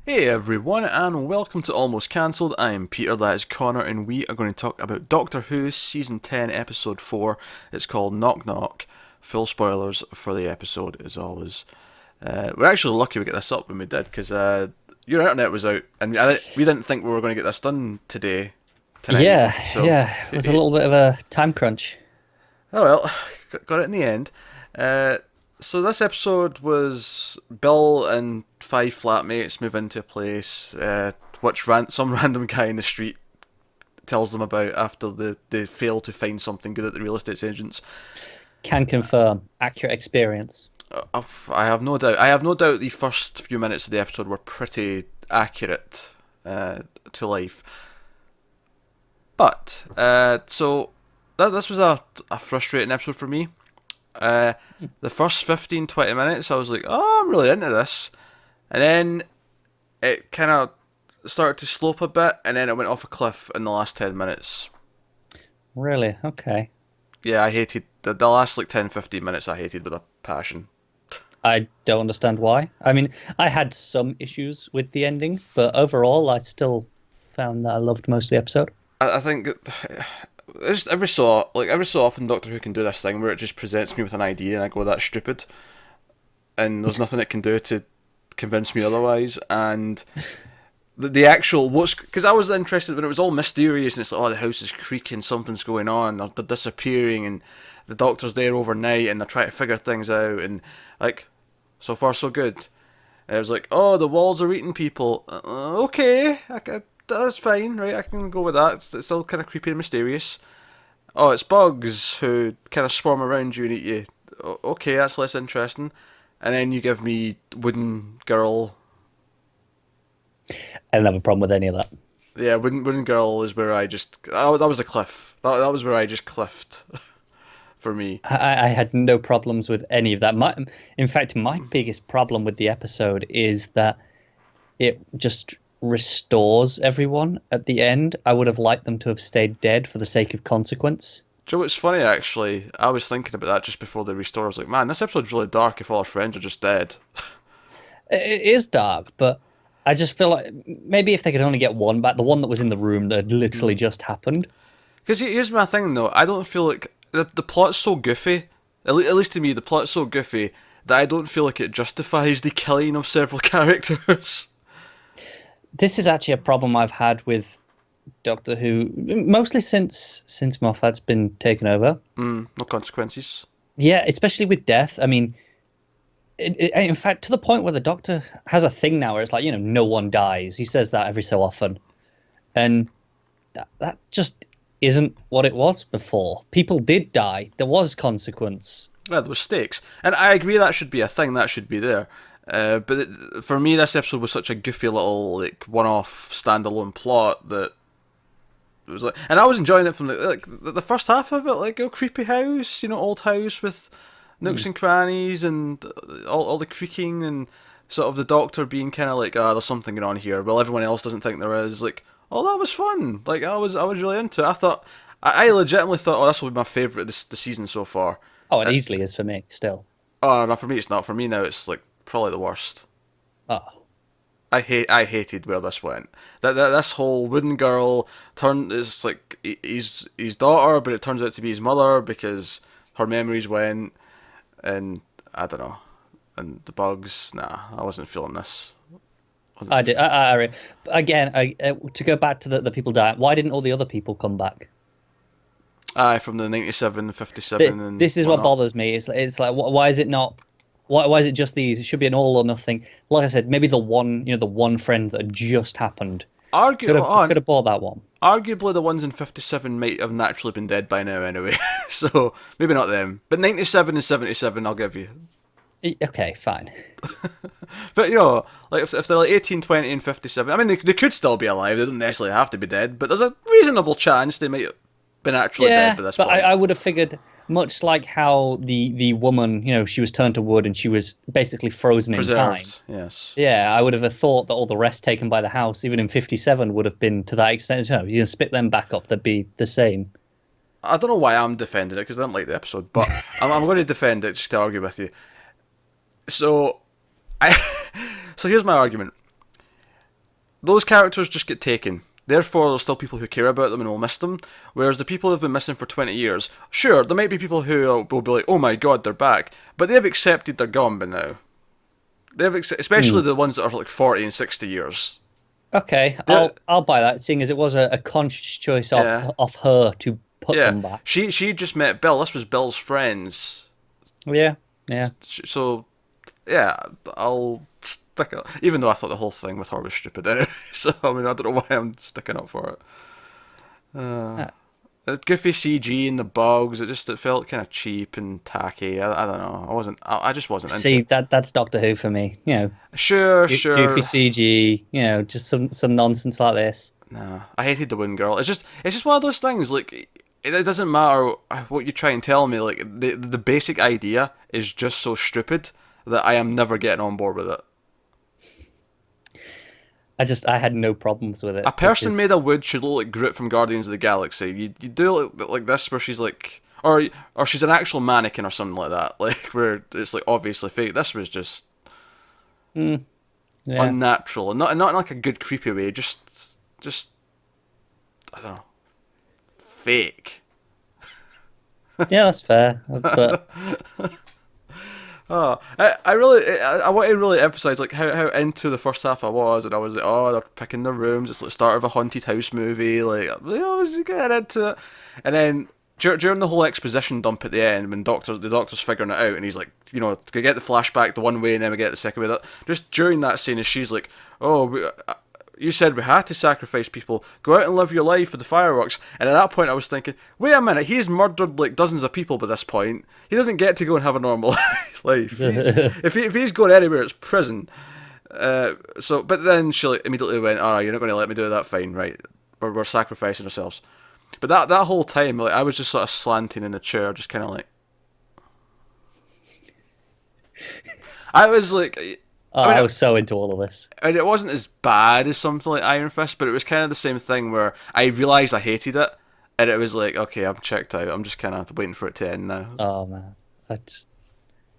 Hey everyone, and welcome to Almost Cancelled. I'm Peter, that is Connor, and we are going to talk about Doctor Who Season 10, Episode 4. It's called Knock Knock. Full spoilers for the episode, as always. We're actually lucky we got this up when we did, because your internet was out, and we didn't think we were going to get this done tonight. Yeah, So, yeah. It was a little bit of a time crunch. oh well, got it in the end. So this episode was Bill and five flatmates move into a place which some random guy in the street tells them about after they fail to find something good at the real estate agents. Can confirm. Accurate experience. I have no doubt. I have no doubt the first few minutes of the episode were pretty accurate to life. But so this was a frustrating episode for me. The first 15-20 minutes, I was like, oh, I'm really into this. And then it kind of started to slope a bit, and then it went off a cliff in the last 10 minutes. Really? Okay. Yeah, I hated the last like 10-15 minutes, I hated with a passion. I don't understand why. I mean, I had some issues with the ending, but overall, I still found that I loved most of the episode. I think it's every so often Doctor Who can do this thing where it just presents me with an idea and I go, that's stupid, and there's nothing it can do to convince me otherwise. And the actual what's because I was interested when it was all mysterious and it's like, oh, the house is creaking, something's going on, they're disappearing, and the Doctor's there overnight and they're trying to figure things out, and like, so far so good. And it was like, oh, the walls are eating people. Okay, that's fine, right? I can go with that. It's still kind of creepy and mysterious. Oh, it's bugs who kind of swarm around you and eat you. Okay, that's less interesting. And then you give me wooden girl. I don't have a problem with any of that. Yeah, wooden girl is where I just that was a cliff. That was where I just cliffed for me. I had no problems with any of that. In fact, my biggest problem with the episode is that it just restores everyone at the end. I would have liked them to have stayed dead for the sake of consequence. Joe, it's funny actually. I was thinking about that just before the restore. I was like, man, this episode's really dark if all our friends are just dead. It is dark, but I just feel like maybe if they could only get one back, the one that was in the room that had literally just happened. Because here's my thing though, I don't feel like the plot's so goofy. At least to me, the plot's so goofy that I don't feel like it justifies the killing of several characters. This is actually a problem I've had with Doctor Who, mostly since Moffat's been taken over. No consequences. Yeah, especially with death. I mean, in fact, to the point where the Doctor has a thing now where it's like, no one dies. He says that every so often. And that just isn't what it was before. People did die. There was consequence. Yeah, there was stakes. And I agree that should be a thing, that should be there. For me, this episode was such a goofy little like one-off standalone plot that it was like, and I was enjoying it from the first half of it, like a creepy house, old house with nooks and crannies and all the creaking and sort of the Doctor being kind of like, there's something going on here. Well, everyone else doesn't think there is. Like, oh, that was fun. Like, I was really into it. I legitimately thought, oh, this will be my favourite the season so far. Oh, it easily is for me still. Oh, no, for me it's not. For me now it's like probably the worst. Oh. I hated where this went. That this whole wooden girl turned is like his daughter, but it turns out to be his mother because her memories went, and I don't know, and the bugs. Nah, I wasn't feeling this. I did. Again, to go back to the people dying. Why didn't all the other people come back? Aye, from the 97, 57, and this is whatnot. what bothers me. It's like why is it not? Why is it just these? It should be an all or nothing. Like I said, maybe the one friend that had just happened. Could have bought that one. Arguably, the ones in 57 might have naturally been dead by now anyway. So maybe not them, but 97 and 77, I'll give you. Okay, fine. But like if they're like 18, 20, and 57, I mean they could still be alive. They don't necessarily have to be dead, but there's a reasonable chance they might have been actually dead by this point. I would have figured, much like how the woman, she was turned to wood and she was basically frozen Preserved, in time. yes. Yeah, I would have thought that all the rest taken by the house, even in 57, would have been to that extent. You can spit them back up, they'd be the same. I don't know why I'm defending it because I didn't like the episode, but I'm going to defend it just to argue with you. So, so here's my argument. those characters just get taken. Therefore, there's still people who care about them and will miss them. Whereas the people who've been missing for 20 years, sure, there might be people who will be like, oh my god, they're back. But they've accepted they're gone by now. Especially the ones that are like 40 and 60 years. Okay, I'll buy that, seeing as it was a conscious choice off her to put them back. She just met Bill. This was Bill's friends. Yeah. So, yeah, I'll stick it. Even though I thought the whole thing with her was stupid anyway. So, I mean, I don't know why I'm sticking up for it. Goofy CG in the bugs, it felt kind of cheap and tacky. I don't know. I just wasn't into See, it. that's Doctor Who for me. Sure. Goofy CG, just some nonsense like this. Nah, I hated the Wind Girl. It's just one of those things. Like, it doesn't matter what you try and tell me. Like, the basic idea is just so stupid that I am never getting on board with it. I had no problems with it. A person made of wood should look like Groot from Guardians of the Galaxy. You do it like this, where she's like, or she's an actual mannequin or something like that, like where it's like obviously fake. This was just unnatural, and not in like a good creepy way. Just I don't know, fake. Yeah, that's fair. But Oh, I want to really emphasize like how into the first half I was, and I was like, oh, they're picking their rooms. It's like the start of a haunted house movie. Like, I was getting into it, and then during the whole exposition dump at the end, when the doctor's figuring it out, and he's like, we get the flashback the one way, and then we get the second way. Just during that scene, as she's like, oh. You said we had to sacrifice people. Go out and live your life with the fireworks. And at that point, I was thinking, wait a minute, he's murdered like dozens of people by this point. He doesn't get to go and have a normal life. If he's going anywhere, it's prison. But then she like, immediately went, "Oh, you're not going to let me do that? Fine, right? We're sacrificing ourselves." But that whole time, like, I was just sort of slanting in the chair, just kind of like, I was like. I was so into all of this. I mean, it wasn't as bad as something like Iron Fist, but it was kind of the same thing where I realised I hated it, and it was like, okay, I'm checked out. I'm just kind of waiting for it to end now. Oh man,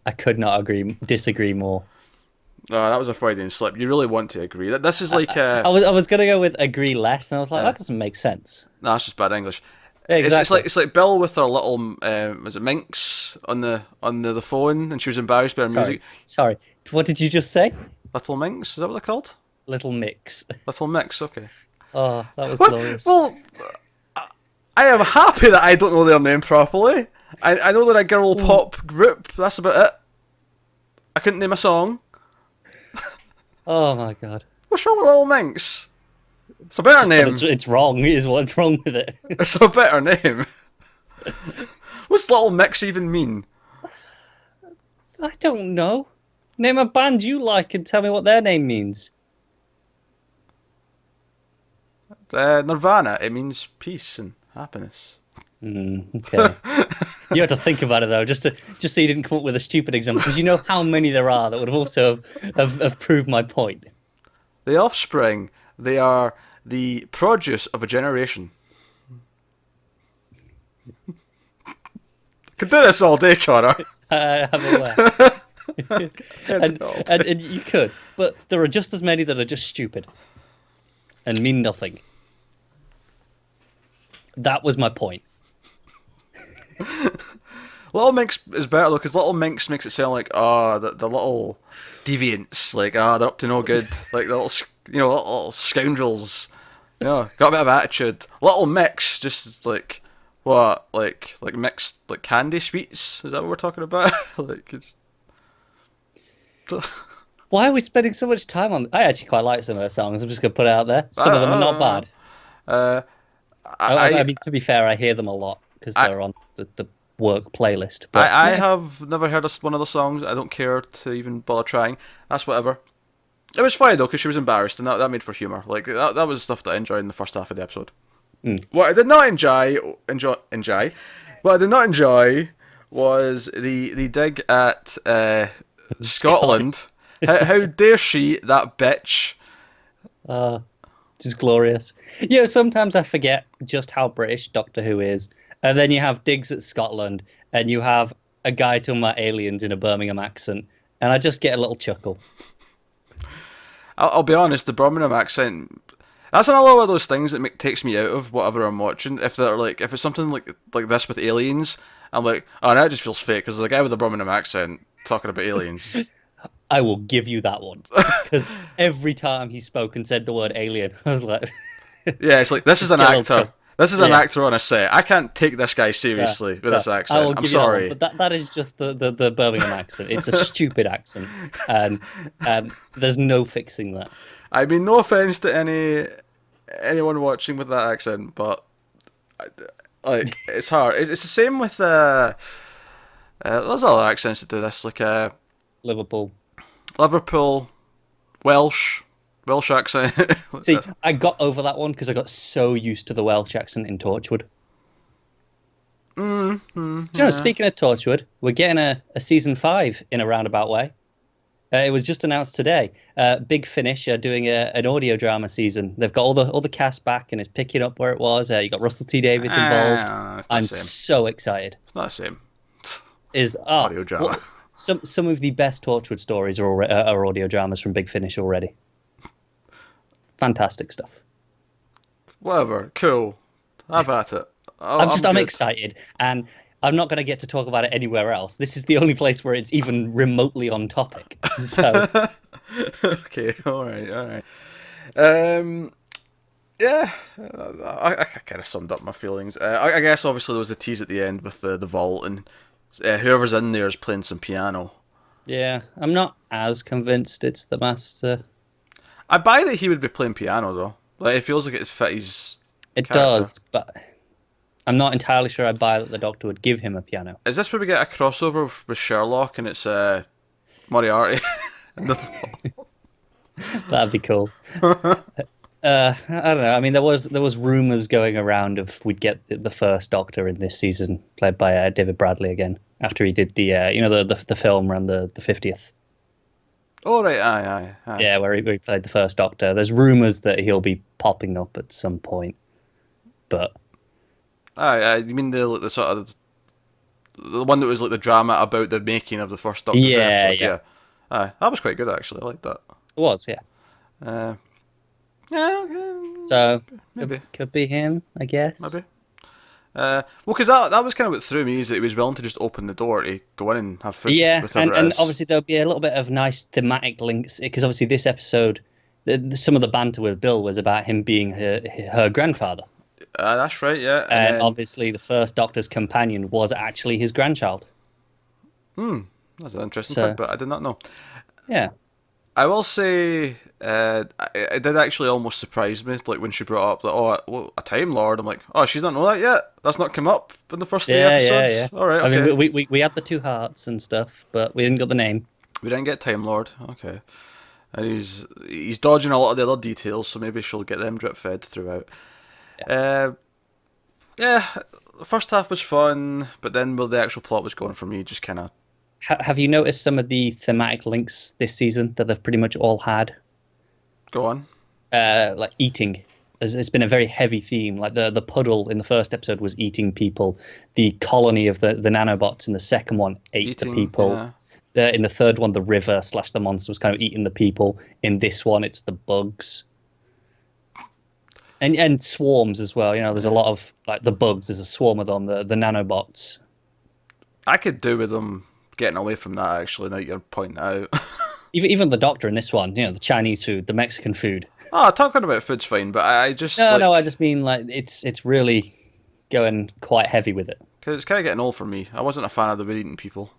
I could not disagree more. Oh, that was a Freudian slip. You really want to agree. This is like I was gonna go with agree less, and I was like, that doesn't make sense. No, that's just bad English. Yeah, exactly. It's like Bill with her little was it minx on the phone, and she was embarrassed by her music. Sorry, what did you just say? Little minx, is that what they're called? Little Mix. Little Mix, okay. Oh, that was glorious. Well, I am happy that I don't know their name properly. I know they're a girl pop group. That's about it. I couldn't name a song. Oh my god. What's wrong with Little Minx? It's a better name. It's wrong. Is what's wrong with it. It's a better name. What's Little Mix even mean? I don't know. Name a band you like and tell me what their name means. Nirvana. It means peace and happiness. Okay. You have to think about it though, just so you didn't come up with a stupid example, because you know how many there are that would have also have proved my point. The Offspring. They are the produce of a generation. I could do this all day, Connor. I'm aware. and you could, but there are just as many that are just stupid and mean nothing. That was my point. Little Minx is better though, because Little Minx makes it sound like the little deviants, like they're up to no good, like the little scoundrels, got a bit of attitude. Little Mix just like what, like mixed like candy sweets? Is that what we're talking about? Like it's. Why are we spending so much time on? I actually quite like some of their songs. I'm just gonna put it out there. Some of them are not bad. I mean, to be fair, I hear them a lot because they're on the work playlist. But I have never heard one of the songs. I don't care to even bother trying. That's whatever. It was funny though because she was embarrassed, and that made for humour. Like that was stuff that I enjoyed in the first half of the episode. What I did not enjoy. What I did not enjoy was the dig at Scotland. How dare she, that bitch? Just glorious. Sometimes I forget just how British Doctor Who is. And then you have digs at Scotland, and you have a guy talking about aliens in a Birmingham accent, and I just get a little chuckle. I'll be honest, the Birmingham accent. That's another one of those things that takes me out of whatever I'm watching. If they're like, if it's something like this with aliens, I'm like, oh, now it just feels fake because there's a guy with a Birmingham accent talking about aliens. I will give you that one because every time he spoke and said the word alien, I was like, Yeah, it's like this is an get old actor. Trump. This is an Yeah, actor on a set. I can't take this guy yeah, seriously with yeah. this I will accent. I'm give you that one, sorry. but that is just the Birmingham accent. It's a stupid accent, and there's no fixing that. I mean, no offense to anyone watching with that accent, but like it's hard. It's the same with there's other accents that do this, like Liverpool. Liverpool, Welsh accent. See, I got over that one because I got so used to the Welsh accent in Torchwood. Do you know, speaking of Torchwood, we're getting a season 5 in a roundabout way. It was just announced today. Big Finish are doing an audio drama season. They've got all the cast back and it's picking up where it was. You got Russell T Davies involved. It's not I'm the same. so excited. It's not the same. Audio drama. Some of the best Torchwood stories are audio dramas from Big Finish already. Fantastic stuff. Whatever. Cool. Have at it. I'm good. excited, and I'm not going to get to talk about it anywhere else. This is the only place where it's even remotely on topic. So Okay. All right. Yeah. I kind of summed up my feelings. I guess obviously there was a tease at the end with the vault, and whoever's in there is playing some piano. yeah, I'm not as convinced it's the master. I buy that he would be playing piano though. Like it feels like it fit his It character. does, but I'm not entirely sure I buy that the Doctor would give him a piano. Is this where we get a crossover with Sherlock and it's Moriarty? That'd be cool. I don't know. I mean, there was rumors going around of we'd get the first Doctor in this season, played by David Bradley again, after he did the the film around the 50th. Oh right, aye. Yeah, where he played the first Doctor. There's rumors that he'll be popping up at some point, but Aye. You mean the sort of the one that was like the drama about the making of the first Doctor Who Yeah, episode? yeah. Aye, that was quite good actually. I liked that. it was, yeah. Yeah, okay, So maybe. could be him, I guess. Maybe. Well, because that was kind of what threw me is that he was willing to just open the door to go in and have food. Yeah, whatever it and is. obviously there'll be a little bit of nice thematic links because obviously this episode, some of the banter with Bill was about him being her grandfather, That's right, yeah. and then- obviously the first Doctor's companion was actually his grandchild. that's an interesting So- thing, but I did not know. Yeah, I will say, it did actually almost surprise me, like when she brought up that, a Time Lord. I'm like, oh, she's not know that yet. That's not come up in the first 3 episodes. yeah. All right, I okay. mean, we had the 2 hearts and stuff, but we didn't get the name. We didn't get Time Lord. Okay, and he's dodging a lot of the other details, so maybe she'll get them drip fed throughout. Yeah, the first half was fun, but then where the actual plot was going for me, just kind of Have you noticed some of the thematic links this season that they've pretty much all had? go on. Like eating. It's been a very heavy theme. Like the puddle in the first episode was eating people. The colony of the nanobots in the second one ate Eating, the people. yeah. In the third one, the river / the monster was kind of eating the people. In this one, it's the bugs. And swarms as well. You know, there's a lot of like the bugs. There's a swarm of them. The nanobots. I could do with them getting away from that. Actually, now you're pointing it out. Even the Doctor in this one. You know, the Chinese food, the Mexican food. Oh, talking about food's fine, but I just No, I just mean like it's really going quite heavy with it. because it's kind of getting old for me. I wasn't a fan of the we're eating people.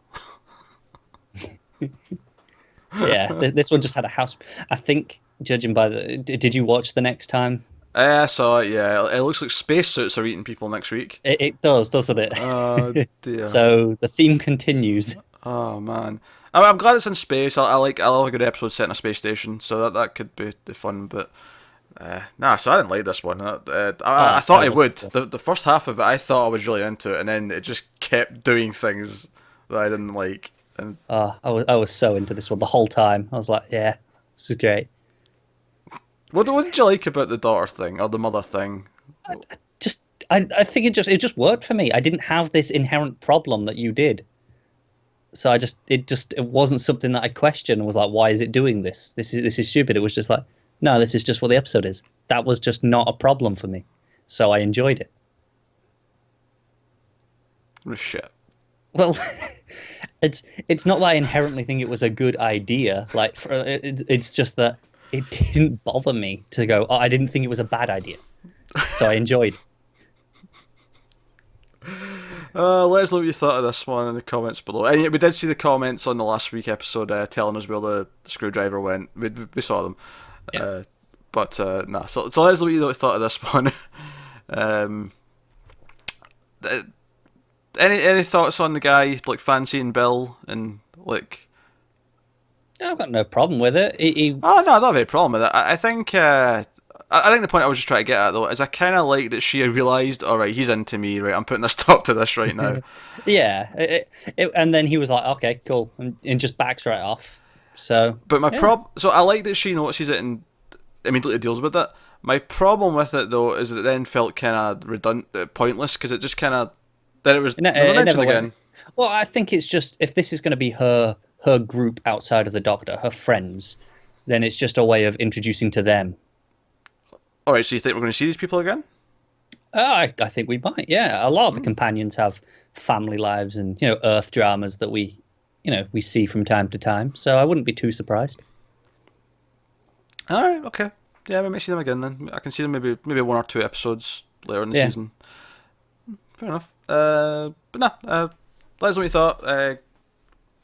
Yeah, this one just had a house. I think, judging by the, did you watch the next time? I saw it. Yeah, it looks like spacesuits are eating people next week. It does, doesn't it? Oh dear. So the theme continues. Oh man, I'm glad it's in space. I like a good episode set in a space station, so that could be the fun. But nah, so I didn't like this one. I thought I would. The first half of it, I thought I was really into it, and then it just kept doing things that I didn't like. And I was so into this one the whole time. I was like, yeah, this is great. what did you like about the daughter thing or the mother thing? I think it just worked for me. I didn't have this inherent problem that you did. So it wasn't something that I questioned and was like, why is it doing this? This is stupid. It was just like, no, this is just what the episode is. That was just not a problem for me. So I enjoyed it. Shit. Well, it's not that I inherently think it was a good idea. Like, it's just that it didn't bother me to go. Oh, I didn't think it was a bad idea, so I enjoyed. Let us know what you thought of this one in the comments below. And yeah, we did see the comments on the last week episode telling us where the screwdriver went. We saw them. Yeah. Nah. So let us know what you thought of this one. um, uh, any thoughts on the guy like fancying Bill and like? I've got no problem with it. Oh no, I don't have any problem with it. I think. I think the point I was just trying to get at though is I kind of like that she realised, all right, he's into me, right? I'm putting a stop to this right now. Yeah, and then he was like, okay, cool, and just backs right off. So, But my yeah. so I like that she notices it and immediately deals with it. My problem with it though is that it then felt kind of redundant, pointless because it just kind of then it was never It mentioned never again. went. Well, I think it's just if this is going to be her group outside of the Doctor, her friends, then it's just a way of introducing to them. All right, so you think we're going to see these people again? I think we might. Yeah, a lot of the companions have family lives and Earth dramas that we see from time to time. So I wouldn't be too surprised. All right, okay, yeah, we might see them again then. I can see them maybe one or two episodes later in the Yeah. season. Fair enough. But nah, let us know what you thought.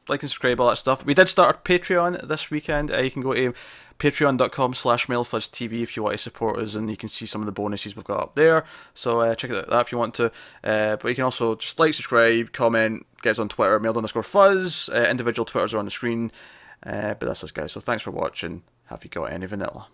Like and subscribe, all that stuff. We did start our Patreon this weekend. You can go to patreon.com/mailfuzztv if you want to support us, and you can see some of the bonuses we've got up there. So check out that if you want to. But you can also just like, subscribe, comment, get us on Twitter, mailed_fuzz. Individual Twitters are on the screen. But that's us, guys. So thanks for watching. Have you got any vanilla?